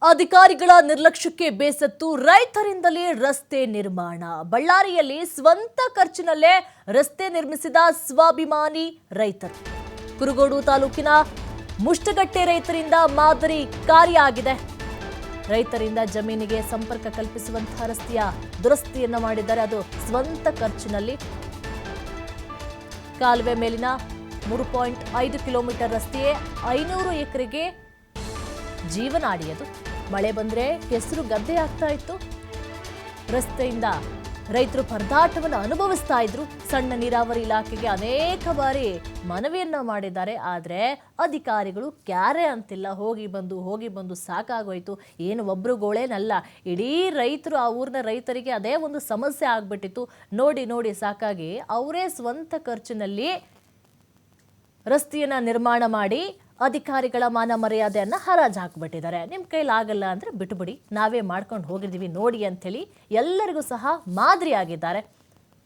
ಅಧಿಕಾರಿಗಳ ನಿರ್ಲಕ್ಷ್ಯಕ್ಕೆ ಬೇಸತ್ತು ರೈತರಿಂದಲೇ ರಸ್ತೆ ನಿರ್ಮಾಣ. ಬಳ್ಳಾರಿಯಲ್ಲಿ ಸ್ವಂತ ಖರ್ಚಿನಲ್ಲೇ ರಸ್ತೆ ನಿರ್ಮಿಸಿದ ಸ್ವಾಭಿಮಾನಿ ರೈತರು. ಕುರುಗೋಡು ತಾಲೂಕಿನ ಮುಷ್ಟಗಟ್ಟೆ ರೈತರಿಂದ ಮಾದರಿ ಕಾರ್ಯ ಆಗಿದೆ. ರೈತರಿಂದ ಜಮೀನಿಗೆ ಸಂಪರ್ಕ ಕಲ್ಪಿಸುವಂತಹ ರಸ್ತೆಯ ದುರಸ್ತಿಯನ್ನ ಮಾಡಿದ್ದಾರೆ. ಅದು ಸ್ವಂತ ಖರ್ಚಿನಲ್ಲಿ. ಕಾಲುವೆ ಮೇಲಿನ 3.5 ಕಿಲೋಮೀಟರ್ ರಸ್ತೆಯೇ 500 ಎಕರೆಗೆ ಜೀವನಾಡಿಯದು. ಮಳೆ ಬಂದ್ರೆ ಕೆಸರು ಗದ್ದೆ ಆಗ್ತಾ ಇತ್ತು. ರಸ್ತೆಯಿಂದ ರೈತರು ಪರದಾಟವನ್ನು ಅನುಭವಿಸ್ತಾ ಇದ್ರು. ಸಣ್ಣ ನೀರಾವರಿ ಇಲಾಖೆಗೆ ಅನೇಕ ಬಾರಿ ಮನವಿಯನ್ನ ಮಾಡಿದ್ದಾರೆ. ಆದರೆ ಅಧಿಕಾರಿಗಳು ಕ್ಯಾರೆ ಅಂತಿಲ್ಲ. ಹೋಗಿ ಬಂದು ಸಾಕಾಗೋಯ್ತು. ಏನು ಒಬ್ರು ಗೋಳೇನಲ್ಲ, ಇಡೀ ರೈತರು, ಆ ಊರಿನ ರೈತರಿಗೆ ಅದೇ ಒಂದು ಸಮಸ್ಯೆ ಆಗ್ಬಿಟ್ಟಿತ್ತು. ನೋಡಿ ಸಾಕಾಗಿ ಅವರೇ ಸ್ವಂತ ಖರ್ಚಿನಲ್ಲಿ ರಸ್ತೆಯನ್ನ ನಿರ್ಮಾಣ ಮಾಡಿ ಅಧಿಕಾರಿಗಳ ಮಾನ ಮರ್ಯಾದೆಯನ್ನ ಹರಾಜು ಹಾಕಿಬಿಟ್ಟಿದ್ದಾರೆ. ನಿಮ್ಮ ಕೈಲಾಗಲ್ಲ ಅಂದ್ರೆ ಬಿಟ್ಟುಬಿಡಿ, ನಾವೇ ಮಾಡ್ಕೊಂಡು ಹೋಗಿದ್ದೀವಿ ನೋಡಿ ಅಂಥೇಳಿ ಎಲ್ಲರಿಗೂ ಸಹ ಮಾದರಿಯಾಗಿದ್ದಾರೆ.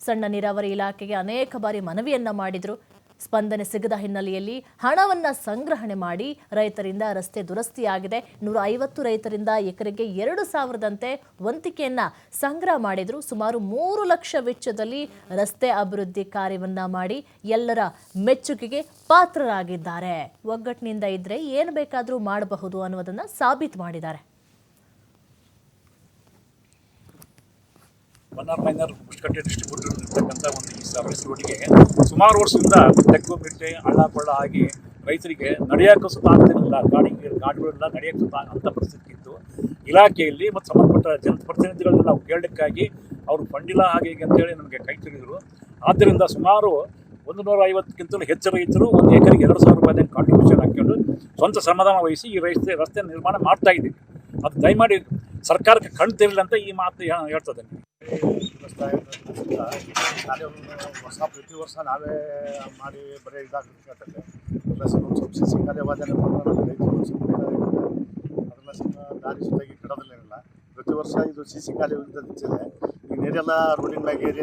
ಸಣ್ಣ ನೀರಾವರಿ ಇಲಾಖೆಗೆ ಅನೇಕ ಬಾರಿ ಮನವಿಯನ್ನ ಮಾಡಿದ್ರು. ಸ್ಪಂದನೆ ಸಿಗದ ಹಿನ್ನೆಲೆಯಲ್ಲಿ ಹಣವನ್ನ ಸಂಗ್ರಹಣೆ ಮಾಡಿ ರೈತರಿಂದ ರಸ್ತೆ ದುರಸ್ತಿಯಾಗಿದೆ. 150 ರೈತರಿಂದ ಎಕರೆಗೆ 2,000ದಂತೆ ವಂತಿಕೆಯನ್ನ ಸಂಗ್ರಹ ಮಾಡಿದ್ರು. ಸುಮಾರು 3 ಲಕ್ಷ ವೆಚ್ಚದಲ್ಲಿ ರಸ್ತೆ ಅಭಿವೃದ್ಧಿ ಕಾರ್ಯವನ್ನ ಮಾಡಿ ಎಲ್ಲರ ಮೆಚ್ಚುಗೆಗೆ ಪಾತ್ರರಾಗಿದ್ದಾರೆ. ಒಗ್ಗಟ್ಟಿನಿಂದ ಇದ್ರೆ ಏನು ಬೇಕಾದರೂ ಮಾಡಬಹುದು ಅನ್ನೋದನ್ನ ಸಾಬೀತು ಮಾಡಿದ್ದಾರೆ. ಮೈನರ್ ಮುಷ್ಟಗಟ್ಟೆ ಡಿಸ್ಟ್ರಿಬ್ಯೂಟರ್ ಇರ್ತಕ್ಕಂಥ ಒಂದು ಈ ಸರ್ವಿಸ್ ರೋಡ್ಗೆ ಸುಮಾರು ವರ್ಷದಿಂದ ತೆಗ್ಗು ಬಿಟ್ಟೆ ಹಳ್ಳ ಕೊಳ್ಳ ಆಗಿ ರೈತರಿಗೆ ನಡೆಯೋಕ್ಕೂ ಸುತ್ತ ಆಗ್ತಿರಲಿಲ್ಲ. ಗಾಡಿಗಳೆಲ್ಲ ನಡೆಯೋಕ್ಕೆ ಸುತ್ತ ಅಂಥ ಪರಿಸ್ಥಿತಿ ಇತ್ತು. ಇಲಾಖೆಯಲ್ಲಿ ಮತ್ತು ಸಂಬಂಧಪಟ್ಟ ಜನಪ್ರತಿನಿಧಿಗಳನ್ನ ನಾವು ಕೇಳಲಿಕ್ಕಾಗಿ ಅವರು ಫಂಡಿಲ್ಲ ಹಾಗೆ ಹೀಗೆ ಅಂತೇಳಿ ನಮಗೆ ಕೈ ತೆಗೆದರು. ಆದ್ದರಿಂದ ಸುಮಾರು 150ಕ್ಕಿಂತಲೂ ಹೆಚ್ಚು ರೈತರು 1 ಎಕರೆಗೆ 2,000 ರೂಪಾಯಿದಂಗೆ ಕಾಂಟ್ರಿಬ್ಯೂಷನ್ ಹಾಕ್ಕೊಂಡು ಸ್ವಂತ ಸಮಾಧಾನ ವಹಿಸಿ ಈ ರಸ್ತೆ ನಿರ್ಮಾಣ ಮಾಡ್ತಾ ಇದ್ದೀವಿ. ಅದು ದಯಮಾಡಿ ಸರ್ಕಾರಕ್ಕೆ ಕಣ್ಣು ತೆರಲಿಲ್ಲ ಅಂತ ಈ ಮಾತು ಹೇಳ್ತದೆ. ಹೊಸ ಪ್ರತಿ ವರ್ಷ ನಾವೇ ಮಾಡಿ ಬರೀ ಇದಾಗ್ತದೆ. ಸ್ವಲ್ಪ ಸಿಸಿ ಕಾರ್ಯವಾದನೆ ರೈತರು ಅದೆಲ್ಲ ದಾರಿ ಸುತ್ತಾಗಿ ಕೆಡೋದಿಲ್ಲ. ಪ್ರತಿ ವರ್ಷ ಇದು ಸಿಸಿ ಕಾರ್ಯ ಇರ್ತದೆ. ಈ ನೀರೆಲ್ಲ ರೋಡಿನ ಮ್ಯಾಗೆ